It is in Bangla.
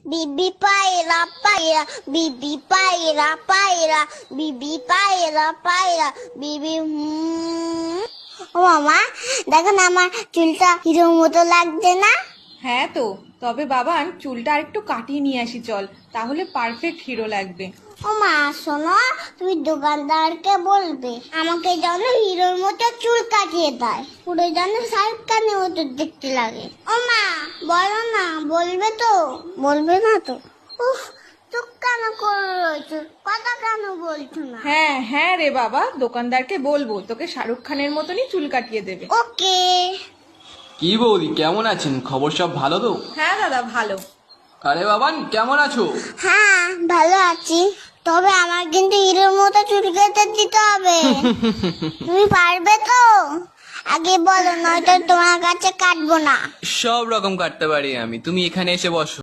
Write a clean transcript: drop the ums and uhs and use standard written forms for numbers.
বিবি পায়রা পায়রা, বিবি পায়রা পায়রা, বিবি পায়রা পায়রা, বিবি ও মামা, দেখো না আমার চুলটা হিরোর মতো লাগছে না? হ্যাঁ তো, তবে বাবান চুলটা আরেকটু কাটিয়ে নিয়ে আসি চল, তাহলে পারফেক্ট হিরো লাগবে। ও মা শোনো, তুমি দোকানদারকে বলবে আমাকে যেন হিরোর মতো চুল কাটিয়ে দেয়, পুরো যেন শাহরুখ খানের মতো দেখতে লাগে। ও মা বলো না, বলবে তো? বলবে না তো? উফ, চুপ কেন করে রয়েছো, কথা কেন বলছো না? হ্যাঁ হ্যাঁ রে বাবা, দোকানদারকে বলবো তোকে শাহরুখ খানের মতনই চুল কাটিয়ে দেবে। ওকে। কি বৌদি, কেমন আছেন? খবর সব ভালো তো? হ্যাঁ দাদা ভালো। আরে বাবান, কেমন আছো? হ্যাঁ ভালো আছি, তবে আমার কিন্তু হিরোর মতো চুল কেটে দিতে হবে। তুমি পারবে তো? আগে বলো, নয়তো তোমার কাছে কাটবো না। সব রকম কাটতে পারি আমি, তুমি এখানে এসে বসো।